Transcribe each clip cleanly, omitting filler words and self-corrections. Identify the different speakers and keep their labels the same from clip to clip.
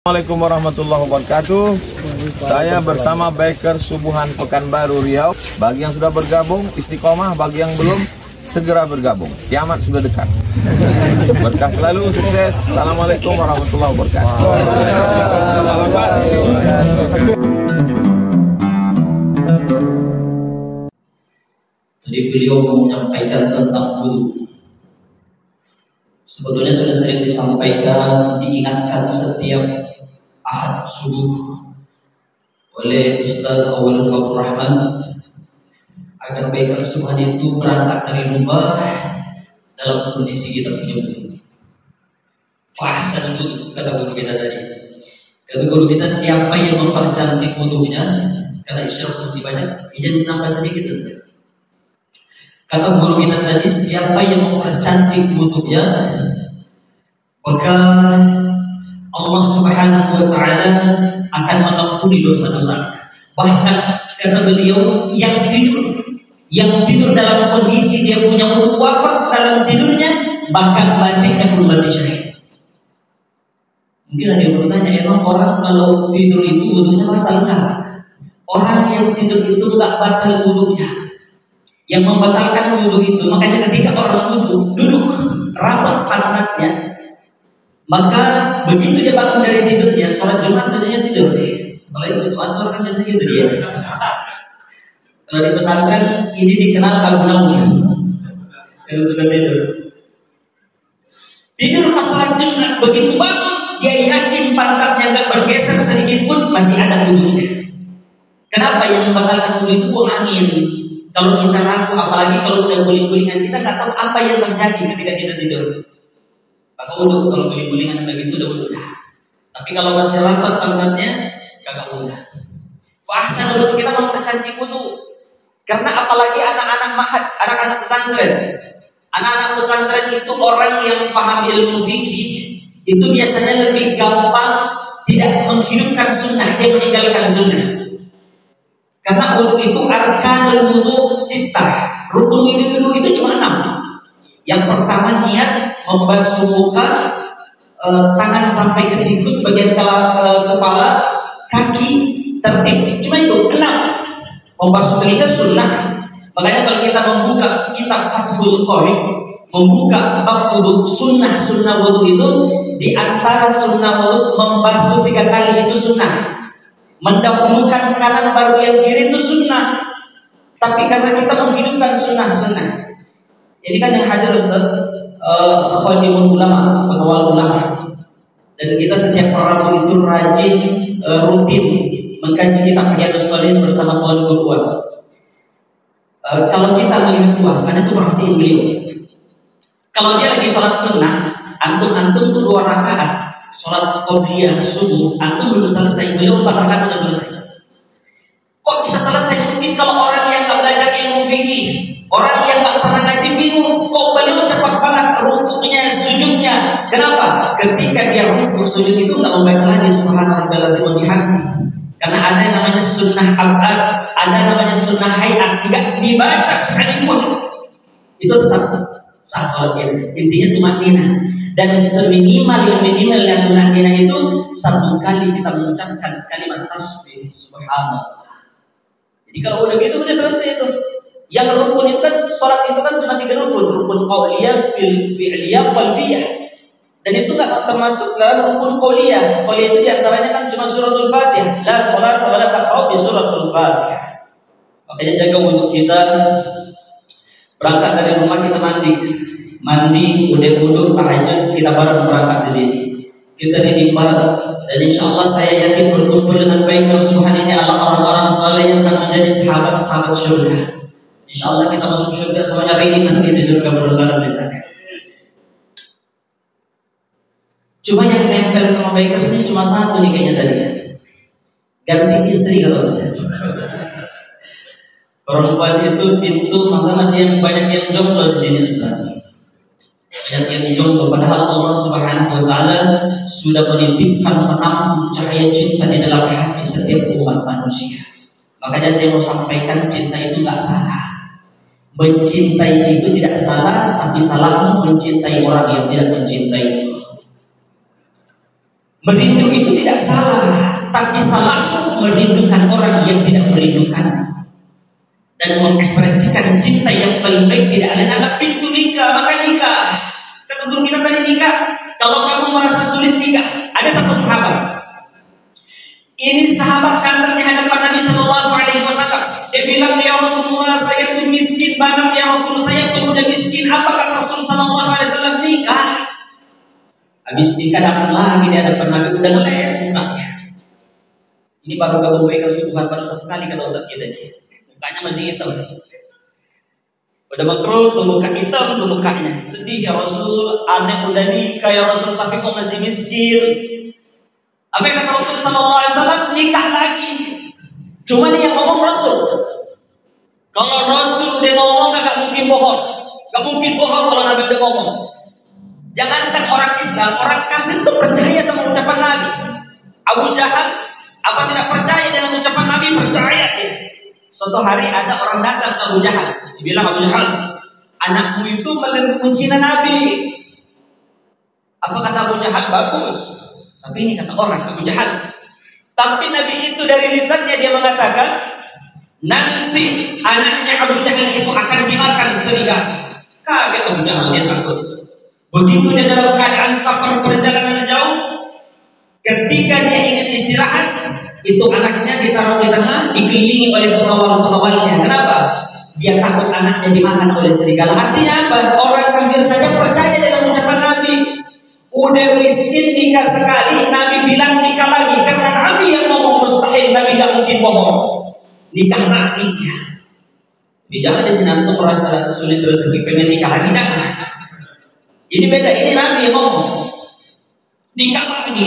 Speaker 1: Assalamualaikum warahmatullahi wabarakatuh. Saya bersama Biker Subuhan Pekanbaru Riau. Bagi yang sudah bergabung istiqomah, bagi yang belum segera bergabung. Kiamat sudah dekat. Berkah selalu, sukses. Assalamualaikum warahmatullahi wabarakatuh.
Speaker 2: Tadi beliau menyampaikan tentang wudu. Sebetulnya sudah sering disampaikan, diingatkan setiap Ahad subuh oleh Ustaz Awalul Abdul Rahman agar Biker Subuhan itu berangkat dari rumah dalam kondisi kita punya wudu. Fahsan wudu, kata guru kita tadi. Kata guru kita, siapa yang mempercantik wudunya, karena isyarat masih banyak, izin menambah sedikit Ustaz. Kata guru kita tadi, siapa yang mempercantik wudunya, maka Allah Subhanahu wa Ta'ala akan mengampuni dosa-dosa. Bahkan kata beliau, yang tidur dalam kondisi dia punya wudu, wafat dalam tidurnya, bahkan matinya pun mati syahid. Mungkin ada yang bertanya, emang orang kalau tidur itu wudunya batal? Enggak. Orang yang tidur itu enggak batal wudunya. Yang membatalkan wudu itu, makanya ketika orang wudu duduk rapat pantatnya, maka begitu dia bangun dari tidurnya, sholat Jumat biasanya tidur deh. Kalau itu asar kan biasanya gitu dia. Kalau di pesantren ini dikenal agun-agun yang sudah tidur. Tidur pas sholat Jumat, begitu bangun dia yakin pantatnya nggak bergeser sedikit pun, masih ada wudunya. Kenapa? Yang membatalkan wudu itu buang angin. Kalau kita ragu, apalagi kalau udah guling-gulingan, kita nggak tahu apa yang terjadi ketika kita tidur. Maka wudu, kalau guling-gulingan udah gitu udah wudu. Tapi kalau masih rapat pantatnya, kagak usah. Fahsan wudu, kita mempercantik wudu. Karena apalagi anak-anak mahat, anak-anak pesantren. Anak-anak pesantren itu orang yang paham ilmu fikih, itu biasanya lebih gampang tidak menghidupkan sunnah, dia meninggalkan sunnah. Karena wudu itu arkanul wudu sittah. Rukun wudu itu cuma 6. Yang pertama niat membasuh muka, tangan sampai ke siku sebagian kepala, kaki tertib. Cuma itu 6. Membasuh telinga sunnah. Makanya kalau kita membuka kitab Fathul Qorib, membuka bab wudu, sunnah wudu itu, di antara sunnah wudu membasuh 3 kali itu sunnah. Mendahulukan kanan baru yang kiri itu sunnah. Tapi karena kita menghidupkan sunnah. Ini kan yang hadir Ustaz Khadimul Ulama, pengawal ulama. Dan kita setiap Rabu itu rajin rutin mengkaji kitab Riyadhus Shalihin bersama Tuan Guru UAS. Kalau kita melihat UAS, ada tuh perhatiin beliau. Kalau dia lagi sholat sunnah, antum tuh 2 rakaat. Sholat qobliyah subuh, antum belum selesai, beliau 4 rakaat udah selesai. Kok bisa selesai? Mungkin kalau orang yang nggak belajar ilmu fikih, orang yang nggak pernah ngaji bingung, kok beliau cepat banget rukuknya, sujudnya. Kenapa? Ketika dia rukuk sujud itu nggak membaca lagi subhana rabbiyal azim wa bihamdi. Karena ada yang namanya sunnah al-ad, ada namanya sunnah hayat, nggak dibaca sekalipun. Itu tetap sah sholat kita. Intinya tumanina. Dan seminimal yang tumanina itu 1 kali kita mengucapkan kalimat tasbih subhanallah. Jadi kalau udah gitu udah selesai tuh. Yang rukun itu kan, sholat itu kan cuma 3 rukun. Rukun qauliyah, fi'liyah, qalbiyah. Dan itu nggak termasuk dalam rukun qauliyah. Qauliyah itu diantaranya kan cuma suratul Fatihah. La sholat wa la taqra'u bi suratul Fatihah. Makanya jaga wudu kita. Berangkat dari rumah kita mandi, udah wudu, tahajud, kita bareng berangkat di sini. Kita didik bareng, dan insya Allah saya yakin berkumpul dengan Biker Subuhan ini adalah orang-orang saleh yang akan menjadi sahabat-sahabat surga. Insya Allah kita masuk surga semuanya ringan nanti di surga bareng-bareng di sana. Cuma yang nempel sama Biker ini cuma 1 nih kayaknya tadi ya. Ganti istri kalau saya. Perempuan itu pintu, masa masih yang banyak yang jomblo di sini Ustaz. Banyak yang jomblo, padahal Allah Subhanahu wa Ta'ala sudah menitipkan menampung cahaya cinta di dalam hati setiap umat manusia. Makanya saya mau sampaikan, cinta itu gak salah. Mencintai itu tidak salah, tapi salahmu mencintai orang yang tidak mencintai. Merindu itu tidak salah, tapi salahku merindukan orang yang tidak merindukan dan mengekspresikan cinta yang paling baik tidak ada pintu nikah. Maka nikah, kata guru kita tadi, nikah kalau kamu merasa sulit nikah. Ada satu sahabat, ini sahabat kandang di hadapan Nabi Shallallahu Alaihi Wasallam. Dia bilang, ya Rasulullah, saya tuh miskin banget ya Rasul, saya tuh udah miskin. Apa kata Rasul Shallallahu Alaihi Wasallam? Nikah. Habis nikah datang lagi di hadapan Nabi, udah ngeles mukanya. Ini baru gabung baikan subuhan baru 1 kali kata Ustaz kita aja. Mukanya masih hitam. Udah mengkerut tuh muka hitam tuh mukanya. Sedih ya Rasul, anak udah nikah ya Rasul, tapi kok masih miskin. Apa yang kata Rasul Sallallahu Alaihi Wasallam? Nikah lagi. Cuma nih yang ngomong Rasul. Kalau Rasul udah ngomong gak mungkin bohong. Gak mungkin bohong kalau Nabi udah ngomong. Jangankan orang Islam, orang kafir itu percaya sama ucapan Nabi. Abu Jahal apa tidak percaya dengan ucapan Nabi? Percaya dia. Suatu hari ada orang datang ke Abu Jahal. Dibilang, Abu Jahal, anakmu itu menghina Nabi. Apa kata Abu Jahal? Bagus. Tapi ini kata orang Abu Jahal. Tapi Nabi itu dari lisannya dia mengatakan, nanti anaknya Abu Jahal itu akan dimakan serigala. Kaget Abu Jahal, dia takut. Begitu dia dalam keadaan safar perjalanan jauh, ketika dia ingin istirahat, itu anaknya ditaruh di tengah, dikelilingi oleh pengawal-pengawalnya. Kenapa? Dia takut anaknya dimakan oleh serigala. Artinya apa? Orang kafir saja percaya dengan ucapan Nabi. Udah miskin nikah sekali, Nabi bilang nikah lagi. Karena Nabi yang ngomong mustahil, Nabi gak mungkin bohong. Nikah lagi. Jadi jangan di sini antum merasa sulit rezeki pengen nikah lagi, jangan. Ini beda, ini Nabi yang ngomong. Nikah lagi.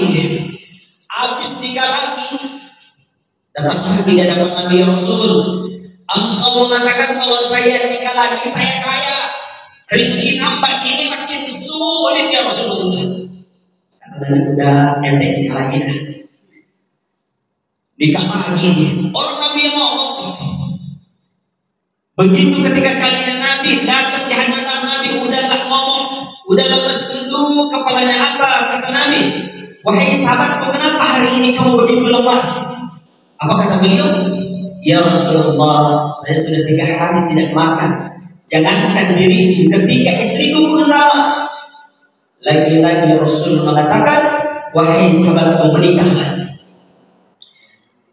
Speaker 2: Habis nikah lagi, datang lagi di hadapan Nabi, ya Rasul, engkau mengatakan kalau saya nikah lagi saya kaya, rezeki nampak ini makin sulit ya Rasulullah. Kata Nabi, udah ente nikah lagi dah. Nikah lagi nih. Orang Nabi yang ngomong. Begitu ketika kalian Nabi datang di hadapan Nabi, udah gak ngomong, udah lepas dulu kepalanya. Apa kata Nabi? Wahai sahabatku, kenapa hari ini kamu begitu lemas? Apa kata beliau? Ya Rasulullah, saya sudah 3 hari tidak makan. Jangankan diri, ketika istriku pun sama. Lagi-lagi Rasul mengatakan, wahai sahabatku, menikah lagi.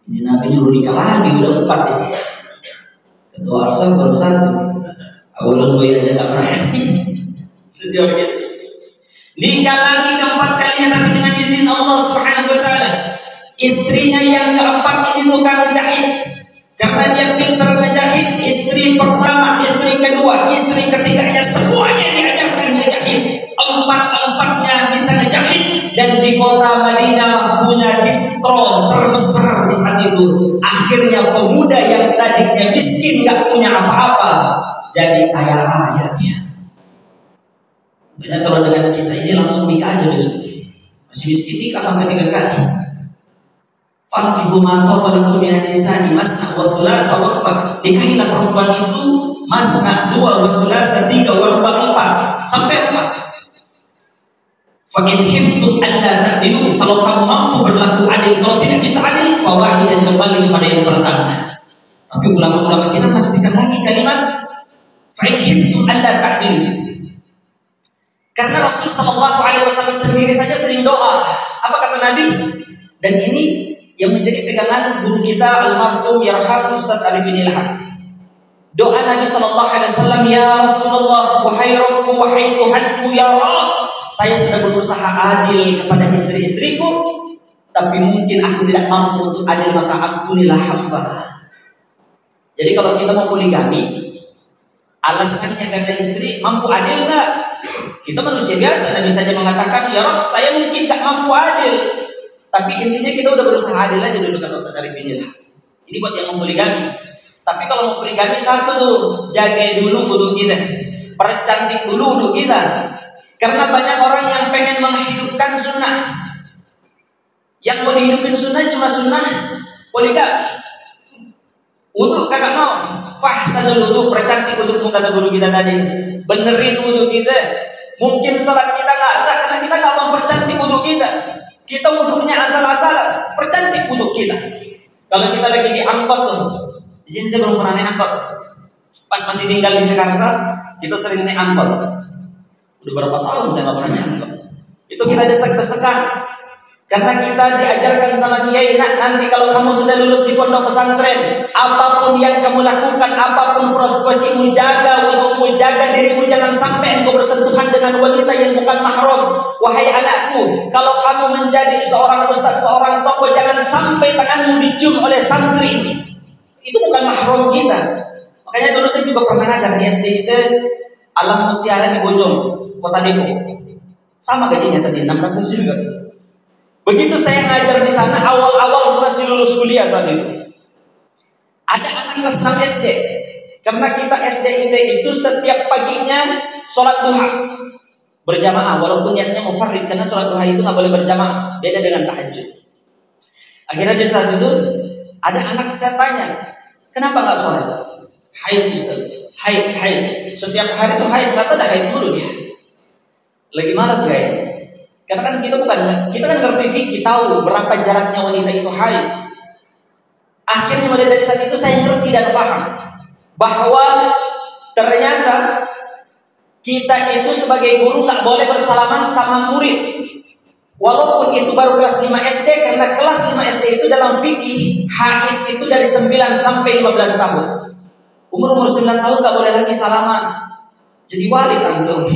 Speaker 2: Ini Nabi nyuruh nikah lagi, udah 4 ya. Ketua asal baru 1. Awalnya gue aja gak berani. Sejauh gitu. Nikah lagi keempat kalinya, tapi dengan izin Allah Subhanahu wa Ta'ala. Istrinya yang keempat ini tukang jahit. Karena dia pintar menjahit. Istri pertama, istri kedua, istri ketiganya, semuanya diajarkan menjahit. Empat-empatnya bisa menjahit. Dan di kota Madinah punya distro terbesar di saat itu. Akhirnya pemuda yang tadinya miskin gak punya apa-apa jadi kaya raya dia. Banyak kalau dengan kisah ini langsung nikah aja besok. Masih miskin nikah sampai 3 kali. Fankihu ma taba lakum minan nisa'i masna wa thulatha wa ruba'. Nikahilah perempuan itu mana 2 wa thulatha 3 wa ruba' 4 sampai 4. Fa in khiftum alla ta'dilu, kalau kamu mampu berlaku adil, kalau tidak bisa adil, fa wahidan, kembali kepada yang pertama. Tapi ulama-ulama kita menafsirkan lagi kalimat fa in khiftum alla ta'dilu. Karena Rasul Sallallahu Alaihi Wasallam sendiri saja sering doa. Apa kata Nabi? Dan ini yang menjadi pegangan guru kita almarhum Yarham Ustaz Arifin Ilham. Doa Nabi Sallallahu Alaihi Wasallam, ya Rasulullah, wahai Rabbku, wahai Tuhanku, ya Rabb, saya sudah berusaha adil kepada istri-istriku, tapi mungkin aku tidak mampu untuk adil, maka ampunilah hamba. Jadi kalau kita mau poligami, alasannya kata istri, mampu adil nggak? Kita manusia biasa, Nabi saja mengatakan, ya Rabb, saya mungkin tak mampu adil. Tapi intinya kita udah berusaha adil aja dulu, kata Ustaz Arifin Ilham. Ini buat yang mau poligami. Tapi kalau mau poligami, satu tuh, jaga dulu wudu kita, percantik dulu wudu kita. Karena banyak orang yang pengen menghidupkan sunnah. Yang mau dihidupin sunnah cuma sunnah poligami. Wudu kagak mau. Fahsanul wudu, percantik wudu, kata guru kita tadi. Benerin wudu kita. Mungkin salat kita nggak sah karena kita nggak mempercantik wudu kita. Kita wudhunya asal-asalan, percantik wudhu kita. Kalau kita lagi di angkot tuh, di sini saya belum pernah naik angkot. Pas masih tinggal di Jakarta, kita sering naik angkot. Udah berapa tahun saya nggak pernah naik angkot. Itu kita desek-desekan. Karena kita diajarkan sama kiai, nanti kalau kamu sudah lulus di pondok pesantren, apapun yang kamu lakukan, apapun prosesimu, jaga wudhumu, jaga dirimu, jangan sampai engkau bersentuhan dengan wanita yang bukan mahram. Wahai anakku, kalau kamu menjadi seorang ustaz, seorang tokoh, jangan sampai tanganmu dicium oleh santri. Itu bukan mahram kita. Makanya dulu saya juga pernah ngajar di SD itu Alam Mutiara di Bojong, Kota Depok. Sama gajinya tadi 600 juga. Begitu saya ngajar di sana, awal-awal masih lulus kuliah saat itu. Ada anak kelas 6 SD. Karena kita SD itu setiap paginya sholat duha berjamaah, walaupun niatnya mufarrid, karena sholat duha itu nggak boleh berjamaah, beda dengan tahajud. Akhirnya di saat itu ada anak, saya tanya, kenapa nggak sholat? Haid Ustaz, haid. Setiap hari itu haid, kata ada haid mulu dia. Lagi malas kayaknya. Karena kan kita kan ngerti fikih, tahu berapa jaraknya wanita itu haid. Akhirnya mulai dari saat itu saya ngerti dan paham bahwa ternyata kita itu sebagai guru nggak boleh bersalaman sama murid. Walaupun itu baru kelas 5 SD, karena kelas 5 SD itu dalam fikih haid itu dari 9 sampai 15 tahun. Umur 9 tahun nggak boleh lagi salaman. Jadi wali tanggung.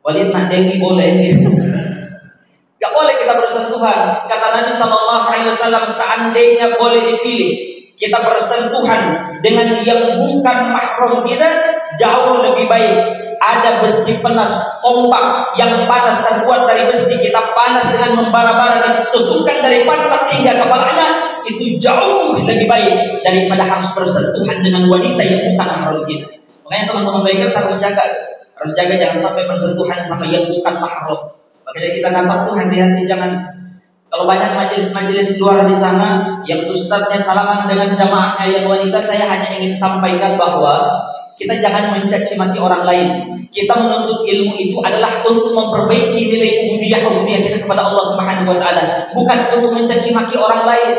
Speaker 2: Walid nak dengi boleh, gak boleh kita bersentuhan. Kata Nabi SAW, seandainya boleh dipilih, kita bersentuhan dengan yang bukan mahram kita, jauh lebih baik. Ada besi panas, tombak yang panas terbuat dari besi, kita panas dengan membara-bara, ditusukkan dari pantat hingga kepalanya, itu jauh lebih baik daripada harus bersentuhan dengan wanita yang bukan mahram kita. Makanya teman-teman bikers harus jaga jangan sampai bersentuhan sama yang bukan mahram. Makanya kita nampak tuh hati-hati, jangan. Kalau banyak majelis-majelis luar di sana yang ustadznya salaman dengan jamaahnya yang wanita, saya hanya ingin sampaikan bahwa kita jangan mencaci maki orang lain. Kita menuntut ilmu itu adalah untuk memperbaiki nilai ubudiyah kita kepada Allah Subhanahu wa taala, bukan untuk mencaci maki orang lain.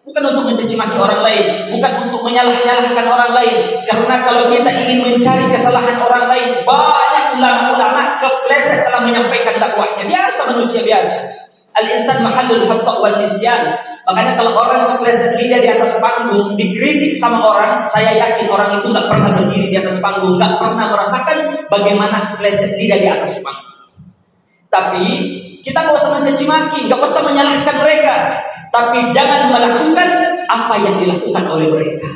Speaker 2: Bukan untuk mencaci maki orang lain, bukan untuk menyalah-nyalahkan orang lain. Karena kalau kita ingin mencari kesalahan orang lain, banyak ulama-ulama kepleset dalam menyampaikan dakwahnya. Biasa, manusia biasa. Al-insan mahallul khata' wal nisyan. Makanya kalau orang kepleset lidah di atas panggung, dikritik sama orang, saya yakin orang itu nggak pernah berdiri di atas panggung, nggak pernah merasakan bagaimana kepleset lidah di atas panggung. Tapi kita nggak usah mencaci maki, nggak usah menyalahkan mereka. Tapi jangan melakukan apa yang dilakukan oleh mereka.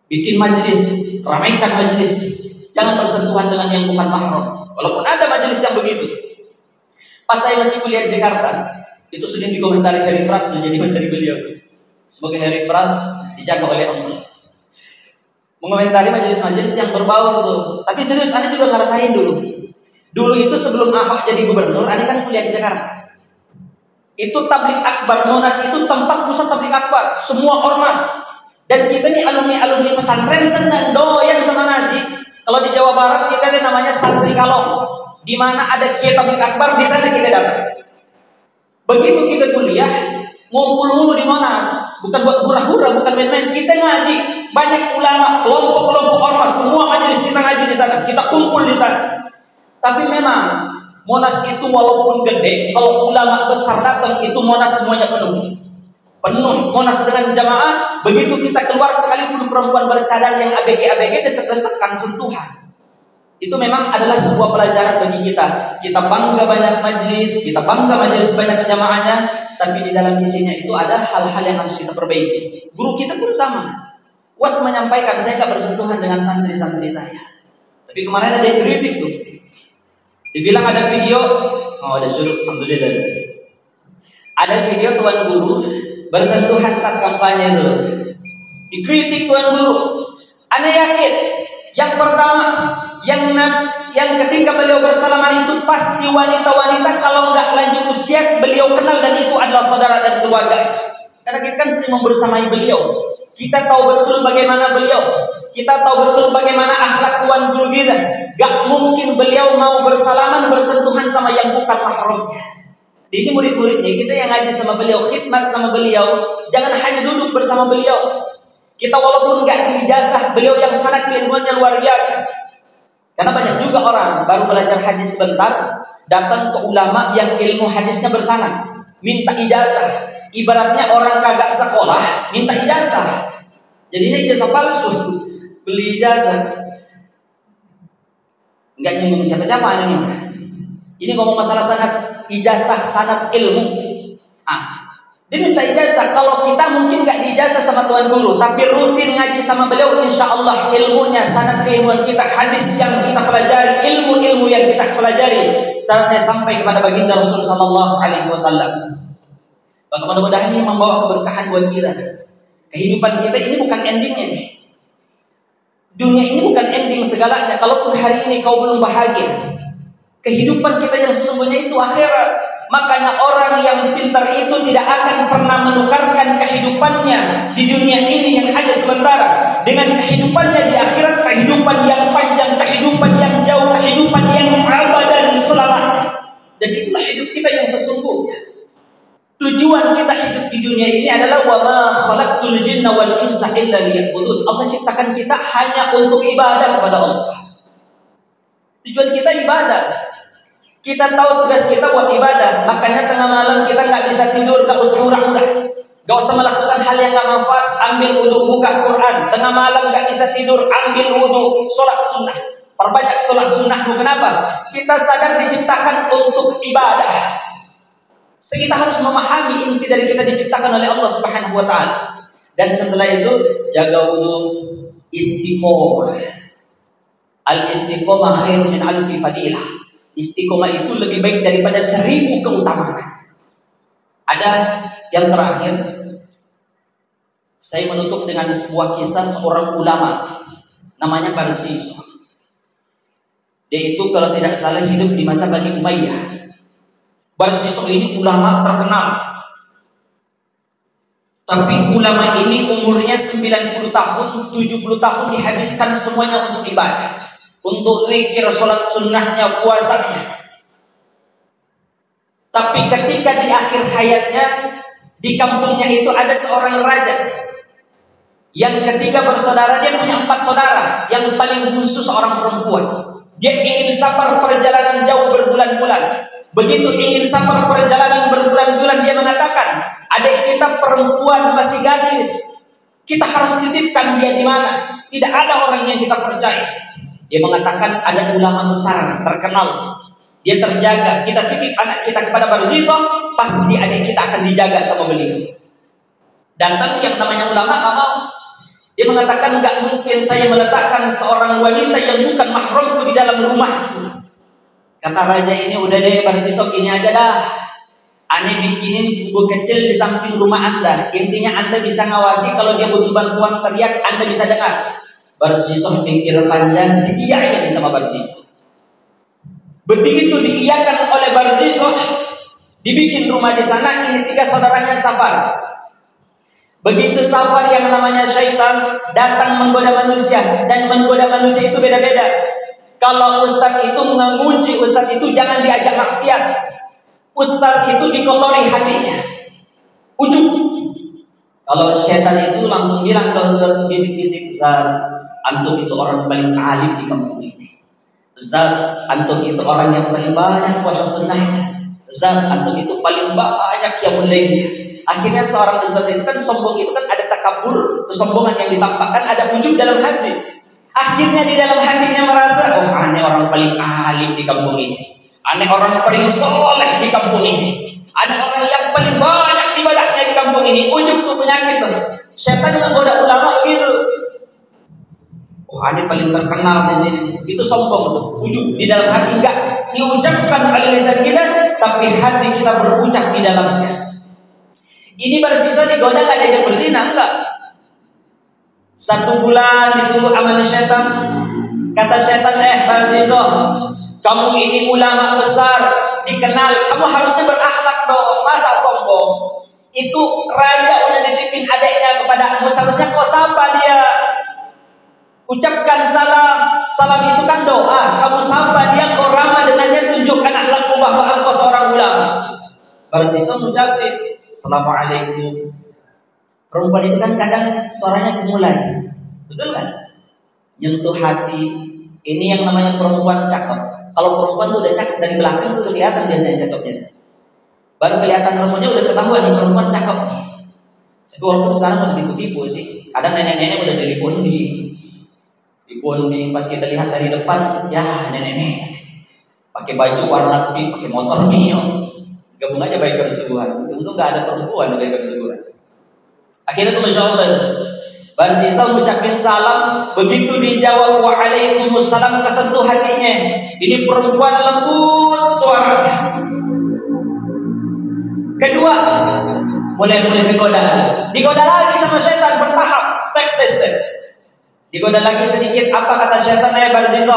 Speaker 2: Bikin majelis, ramaikan majelis. Jangan bersentuhan dengan yang bukan mahram. Walaupun ada majelis yang begitu. Pas saya masih kuliah di Jakarta, itu sering dikomentari Harry Fras menjadi menteri beliau. Sebagai Harry Fras dijaga oleh Allah. Mengomentari majelis-majelis yang berbau tuh. Tapi serius, Anda juga ngerasain dulu. Dulu itu sebelum Ahok jadi gubernur, Anda kan kuliah di Jakarta. Itu tablik akbar, Monas itu tempat pusat tablik akbar, semua ormas. Dan kita ini alumni pesantren senang doyan sama ngaji. Kalau di Jawa Barat kita ada namanya santri kalong, di mana ada kiai tablik akbar, di sana kita datang. Begitu kita kuliah, ngumpul mulu di Monas, bukan buat hura-hura, bukan main-main. Kita ngaji, banyak ulama, kelompok-kelompok ormas, semua majelis kita ngaji di sana, kita kumpul di sana. Tapi memang Monas itu walaupun gede, kalau ulama besar datang itu Monas semuanya penuh Monas dengan jamaah. Begitu kita keluar, sekalipun perempuan bercadar yang ABG desek-desekan sentuhan. Itu memang adalah sebuah pelajaran bagi kita. Kita bangga banyak majelis, kita bangga majelis banyak jamaahnya, tapi di dalam isinya itu ada hal-hal yang harus kita perbaiki. Guru kita pun sama. Was menyampaikan, saya tak bersentuhan dengan santri-santri saya. Tapi kemarin ada yang kritik tuh. Dibilang ada video, ada suruh, alhamdulillah. Ada video tuan guru bersentuhan saat kampanye itu. Dikritik tuan guru. Anda yakin? Yang pertama, yang ketika beliau bersalaman itu pasti wanita-wanita, kalau nggak lanjut usia beliau kenal dan itu adalah saudara dan keluarga. Karena kita kan sering membersamai beliau. Kita tahu betul bagaimana beliau. Kita tahu betul bagaimana akhlak tuan guru kita. Gak mungkin beliau mau bersalaman, bersentuhan sama yang bukan mahramnya. Ini murid-muridnya, kita yang ngaji sama beliau, khidmat sama beliau, jangan hanya duduk bersama beliau. Kita walaupun gak diijazah, beliau yang sangat ilmunya luar biasa. Karena banyak juga orang baru belajar hadis sebentar, datang ke ulama yang ilmu hadisnya bersanad, minta ijazah. Ibaratnya orang kagak sekolah, minta ijazah. Jadinya ijazah palsu, beli ijazah. Enggak nyinggung siapa-siapa ini. Ini ngomong masalah sanad, ijazah sanad ilmu. Dia minta ijazah. Kalau kita mungkin gak diijazah sama tuan guru, tapi rutin ngaji sama beliau, insya Allah ilmunya, sanad keilmuan kita, hadis yang kita pelajari, ilmu-ilmu yang kita pelajari, saatnya sampai kepada baginda Rasul Sallallahu Alaihi Wasallam. Maka mudah-mudahan ini membawa keberkahan buat kita. Kehidupan kita ini bukan endingnya nih. Dunia ini bukan ending segalanya. Kalaupun hari ini kau belum bahagia, kehidupan kita yang sesungguhnya itu akhirat. Makanya orang yang pintar itu tidak akan pernah menukarkan kehidupannya di dunia ini yang hanya sementara dengan kehidupannya di akhirat, kehidupan yang panjang, kehidupan yang jauh, kehidupan yang abadan selamanya. Dan itulah hidup kita yang sesungguhnya. Tujuan kita hidup di dunia ini adalah wa ma khalaqtul jinna wal insa illa liya'budun. Allah ciptakan kita hanya untuk ibadah kepada Allah. Tujuan kita ibadah. Kita tahu tugas kita buat ibadah, makanya tengah malam kita nggak bisa tidur, nggak usah hura-hura, nggak usah melakukan hal yang nggak manfaat. Ambil wudhu, buka Quran. Tengah malam nggak bisa tidur, ambil wudhu, sholat sunnah, perbanyak sholat sunnahmu. Kenapa? Kita sadar diciptakan untuk ibadah. Kita harus memahami inti dari kita diciptakan oleh Allah Subhanahu Wa Taala. Dan setelah itu jaga wudhu, istiqomah. Al istiqomah khairun min alfi fadilah. Istiqomah itu lebih baik daripada 1000 keutamaan. Ada yang terakhir, saya menutup dengan sebuah kisah seorang ulama namanya Barziso. Dia itu kalau tidak salah hidup di masa Bani Umayyah. Barziso ini ulama terkenal. Tapi ulama ini umurnya 90 tahun, 70 tahun dihabiskan semuanya untuk ibadah. Untuk zikir, sholat sunnahnya, puasanya. Tapi ketika di akhir hayatnya, di kampungnya itu ada seorang raja. Yang ketiga bersaudara, dia punya 4 saudara. Yang paling bungsu seorang perempuan. Dia ingin safar perjalanan jauh berbulan-bulan. Begitu ingin safar perjalanan berbulan-bulan, dia mengatakan, adik kita perempuan masih gadis, kita harus titipkan dia di mana? Tidak ada orang yang kita percaya. Dia mengatakan ada ulama besar terkenal, dia terjaga. Kita titip anak kita kepada Barziso, pasti adik kita akan dijaga sama beliau. Dan tentu yang namanya ulama nggak mau. Dia mengatakan nggak mungkin saya meletakkan seorang wanita yang bukan mahramku di dalam rumah. Kata raja ini, udah deh Barziso, gini aja dah. Aneh bikinin buku kecil di samping rumah Anda. Intinya Anda bisa ngawasi, kalau dia butuh bantuan teriak, Anda bisa dengar. Barziso pikir panjang, diiyakan sama Barziso. Begitu diiyakan oleh Barziso, dibikin rumah di sana. Ini 3 saudaranya safar. Begitu safar, yang namanya syaitan datang menggoda manusia. Dan menggoda manusia itu beda-beda. Kalau ustaz itu menguji, ustaz itu jangan diajak maksiat. Ustaz itu dikotori hatinya, ujub. Kalau syaitan itu langsung bilang ke ustaz, bisik-bisik, Ustaz, antum itu orang paling alim di kampung ini. Ustaz, antum itu orang yang paling banyak puasa sunnahnya. Ustaz, antum itu paling banyak qiyamul lailnya. Akhirnya seorang ustaz itu kan sombong, itu kan ada takabur, kesombongan yang ditampakkan, ada ujub dalam hati. Akhirnya di dalam hatinya merasa, oh aneh orang paling alim di kampung ini, aneh orang paling soleh di kampung ini, aneh orang yang paling banyak ibadahnya di kampung ini. Ujub tuh penyakit tuh. Setan menggoda ulama begitu. Oh, aneh paling terkenal di sini. Itu sombong tuh. Ujub di dalam hati, enggak diucapkan oleh lisan kita, tapi hati kita berucap di dalamnya. Ini Barziso digoda nggak diajak berzina, enggak. 1 bulan ditunggu aman syaitan. Kata syaitan, Barziso, kamu ini ulama besar, dikenal, kamu harusnya berakhlak dong, masa sombong. Itu raja udah titipin adiknya kepadamu, seharusnya kau sapa dia. Ucapkan salam. Salam itu kan doa. Kamu sapa dia, kau ramah dengannya, tunjukkan akhlakmu bahwa engkau seorang ulama. Barsisa mengucapkan Assalamualaikum. Perempuan itu kan kadang suaranya gemulai, betul kan? Nyentuh hati. Ini yang namanya perempuan cakep. Kalau perempuan tuh udah cakep dari belakang tuh udah kelihatan biasanya cakepnya. Baru kelihatan rambutnya udah ketahuan nih perempuan cakep nih. Tapi walaupun sekarang udah tipu-tipu sih. Kadang nenek-nenek udah dari bonding pas kita lihat dari depan, ya nenek-nenek pakai baju warna pink, pakai motor Mio. Gabung aja biker subuhan. Untung nggak ada perempuan biker subuhan. Akhirnya tuh Masya Allah, Barsisa mengucapkan salam, begitu dijawab waalaikumsalam, kesentuh hatinya. Ini perempuan lembut suaranya. Kedua, mulai digoda lagi sama setan bertahap, step. Digoda lagi sedikit. Apa kata setan? Barsisa,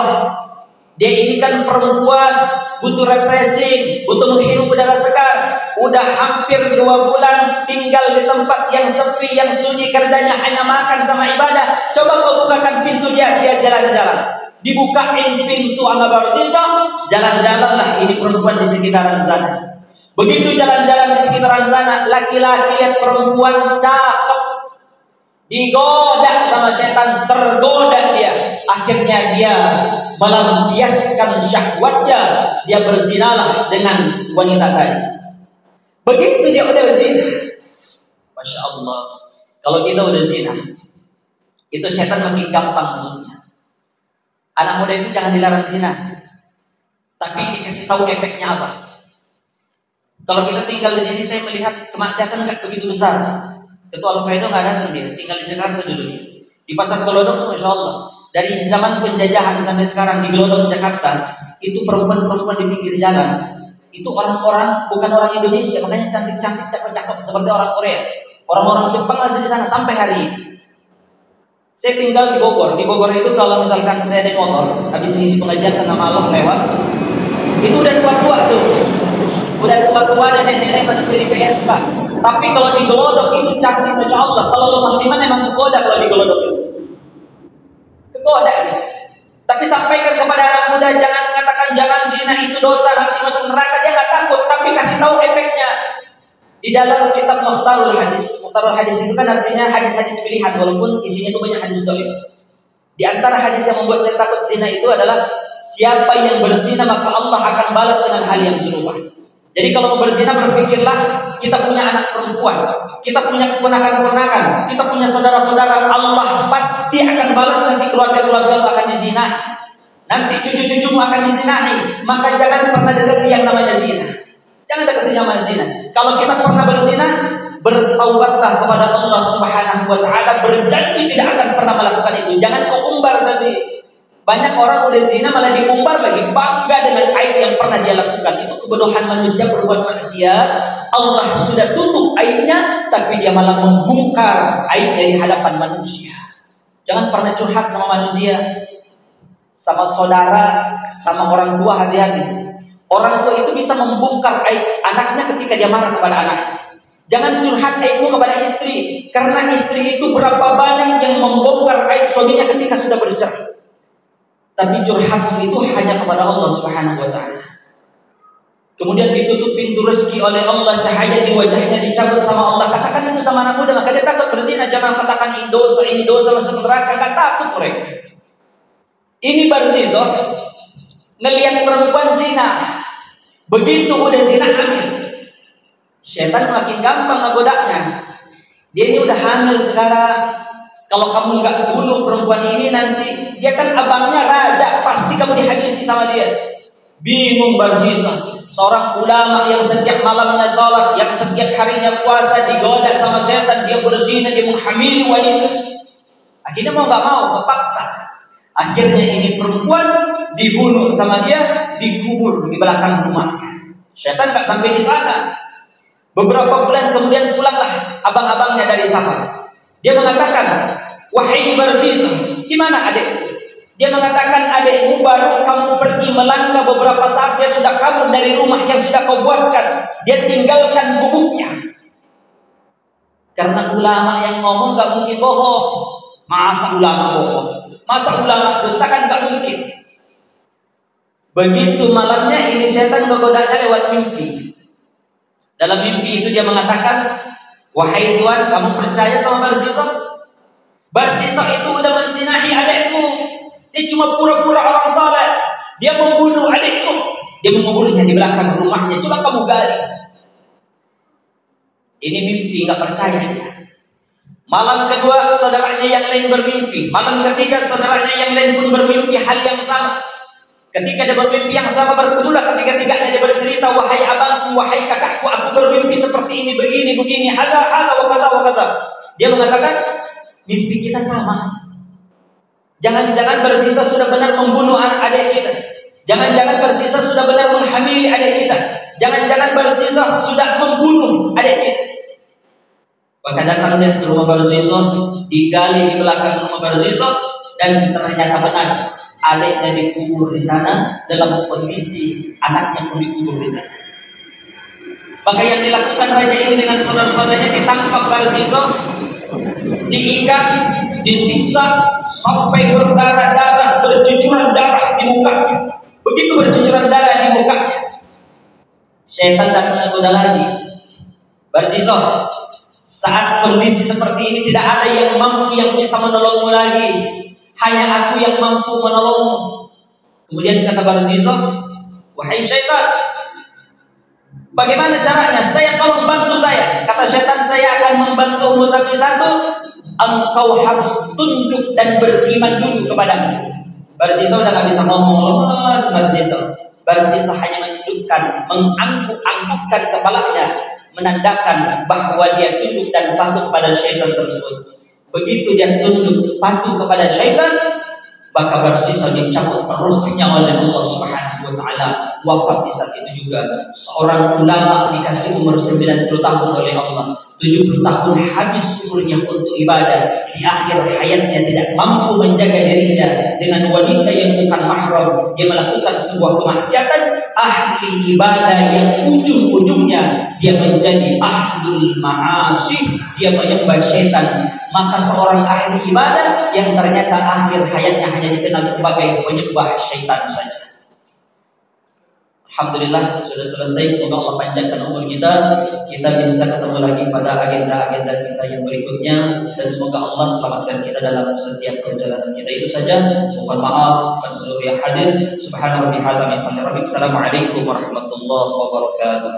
Speaker 2: dia ini kan perempuan, butuh refreshing, butuh menghirup udara segar. Udah hampir 2 bulan tinggal di tempat yang sepi, yang sunyi, kerjanya hanya makan sama ibadah. Coba kau bukakan pintu dia jalan-jalan. Dibukain pintu sama Barsisa, jalan-jalanlah ini perempuan di sekitaran sana. Begitu jalan-jalan di sekitaran sana, laki-laki lihat perempuan cakep, digoda sama setan, tergoda dia. Akhirnya dia melampiaskan syahwatnya, dia berzinalah dengan wanita tadi. Begitu dia udah zina, Masya Allah. Kalau kita udah zina, itu setan makin gampang masuknya. Anak muda itu jangan dilarang zina, tapi dikasih tahu efeknya apa. Kalau kita tinggal di sini, saya melihat kemaksiatan nggak begitu besar. Ketua Alfredo nggak datang, dia tinggal di Jakarta dulunya. Di Pasar Gelodok, Masya Allah, dari zaman penjajahan sampai sekarang di Gelodok Jakarta, itu perempuan-perempuan di pinggir jalan. Itu orang-orang bukan orang Indonesia, makanya cantik-cantik, cakep-cakep seperti orang Korea. Orang-orang Jepang masih di sana sampai hari ini. Saya tinggal di Bogor. Di Bogor itu kalau misalkan saya naik motor, habis ngisi pengajian tengah malam lewat, itu udah tua-tua tuh. Udah tua-tua dan nenek-nenek masih beli PS Pak. Tapi kalau di Gelodok itu cantik Masya Allah. Kalau lemah iman memang kegoda kalau di Gelodok itu. Kegoda gitu. Tapi sampaikan kepada anak muda, jangan mengatakan jangan zina itu dosa, nanti masuk neraka. Dia nggak takut, tapi kasih tahu efeknya. Di dalam kitab Mukhtarul Hadis. Mukhtarul Hadis itu kan artinya hadis-hadis pilihan, walaupun isinya itu banyak hadis dhaif. Di antara hadis yang membuat saya takut zina itu adalah siapa yang berzina maka Allah akan balas dengan hal yang serupa. Jadi kalau mau berzina, berpikirlah kita punya anak perempuan, kita punya keponakan-keponakan, kita punya saudara-saudara. Allah pasti akan balas nanti keluarga-keluarga akan dizinahi, nanti cucu-cucumu akan dizinahi. Maka jangan pernah dekati yang namanya zina. Jangan dekati yang namanya zina. Kalau kita pernah berzina, bertaubatlah kepada Allah Subhanahu wa Ta'ala, berjanji tidak akan pernah melakukan itu. Jangan kau umbar tadi. Banyak orang udah zina malah diumbar lagi, bangga dengan aib yang pernah dia lakukan. Itu kebodohan manusia berbuat maksiat. Allah sudah tutup aibnya, tapi dia malah membongkar aibnya di hadapan manusia. Jangan pernah curhat sama manusia, sama saudara, sama orang tua. Hati-hati. Orang tua itu bisa membongkar aib anaknya ketika dia marah kepada anaknya. Jangan curhat aibmu kepada istri, karena istri itu berapa banyak yang membongkar aib suaminya ketika sudah bercerai. Tapi curhatmu itu hanya kepada Allah Subhanahu wa Ta'ala. Kemudian ditutup pintu rezeki oleh Allah, cahaya di wajahnya dicabut sama Allah. Katakan itu sama anak muda, maka dia takut berzina. Jangan katakan ini dosa masuk neraka. Gak takut mereka. Ini Barsisa ngelihat perempuan zina. Begitu udah zina hamil, setan makin gampang ngegodanya. Dia ini udah hamil sekarang. Kalau kamu nggak bunuh perempuan ini, nanti dia kan abangnya raja, pasti kamu dihabisi sama dia. Bingung Barsisa, seorang ulama yang setiap malamnya sholat, yang setiap harinya puasa, digoda sama setan, dia berzina, dia menghamili wanita. Akhirnya mau nggak mau, kepaksa. Akhirnya ini perempuan dibunuh sama dia, dikubur di belakang rumahnya. Setan nggak sampai di sana. Beberapa bulan kemudian pulanglah abang-abangnya dari safar. Dia mengatakan, wahai Barsisa, gimana adikku? Dia mengatakan, adikmu baru kamu pergi melangkah beberapa saat, dia sudah kabur dari rumah yang sudah kau buatkan. Dia tinggalkan gubuknya. Karena ulama yang ngomong gak mungkin bohong. Masa ulama bohong? Masa ulama dusta, kan gak mungkin. Begitu malamnya ini setan menggodanya lewat mimpi. Dalam mimpi itu dia mengatakan, wahai Tuhan, kamu percaya sama Barsisok? Barsisok itu udah mensinahi adikku. Dia cuma pura-pura orang saleh. Dia membunuh adikku. Dia menguburnya di belakang rumahnya. Coba kamu gali. Ini mimpi, nggak percaya dia. Malam kedua saudaranya yang lain bermimpi. Malam ketiga saudaranya yang lain pun bermimpi hal yang sama. Ketika dia bermimpi yang sama, bertemulah ketiga-tiganya dia bercerita, wahai abangku, wahai kakakku, aku bermimpi seperti ini, begini, hada, wa kata. Dia mengatakan, mimpi kita sama. Jangan-jangan Barsisa sudah benar membunuh anak adik kita. Jangan-jangan Barsisa sudah benar menghamili adik kita. Jangan-jangan Barsisa sudah membunuh adik kita. Maka datang dia ke rumah Barsisa, digali di belakang rumah Barsisa, dan ternyata benar adiknya dikubur di sana dalam kondisi anaknya pun dikubur di sana. Maka yang dilakukan raja ini dengan saudara-saudaranya, ditangkap Barsisa, diikat, disiksa sampai berdarah-darah, bercucuran darah di mukanya. Begitu bercucuran darah di mukanya, setan datang menggoda lagi. Barsisa, saat kondisi seperti ini tidak ada yang mampu yang bisa menolongmu lagi. Hanya aku yang mampu menolongmu. Kemudian kata Barsisa, wahai syaitan, bagaimana caranya? Saya tolong bantu saya. Kata syaitan, saya akan membantumu, tapi satu, engkau harus tunduk dan beriman dulu kepadamu. Barsisa udah gak bisa ngomong, lemas Barsisa hanya menundukkan, mengangguk-anggukkan kepalanya, menandakan bahwa dia tunduk dan patuh kepada syaitan tersebut. Begitu dia tunduk patuh kepada syaitan, maka Barsisa dicabut rohnya oleh Allah Subhanahu wa taala. Wafat di saat itu juga seorang ulama dikasih umur 90 tahun oleh Allah. 70 tahun habis umurnya untuk ibadah. Di akhir hayatnya tidak mampu menjaga dirinya dengan wanita yang bukan mahram. Dia melakukan sebuah kemaksiatan, ahli ibadah yang ujung-ujungnya dia menjadi ahlul ma'asih, dia menyembah syaitan. Maka seorang ahli ibadah yang ternyata akhir hayatnya hanya dikenal sebagai penyembah syaitan saja. Alhamdulillah sudah selesai. Semoga Allah panjangkan umur kita. Kita bisa ketemu lagi pada agenda-agenda kita yang berikutnya. Dan semoga Allah selamatkan kita dalam setiap perjalanan kita. Itu saja. Mohon maaf kepada seluruh yang hadir. Subhanallah bihadza min fadli rabbik. Assalamualaikum warahmatullahi wabarakatuh.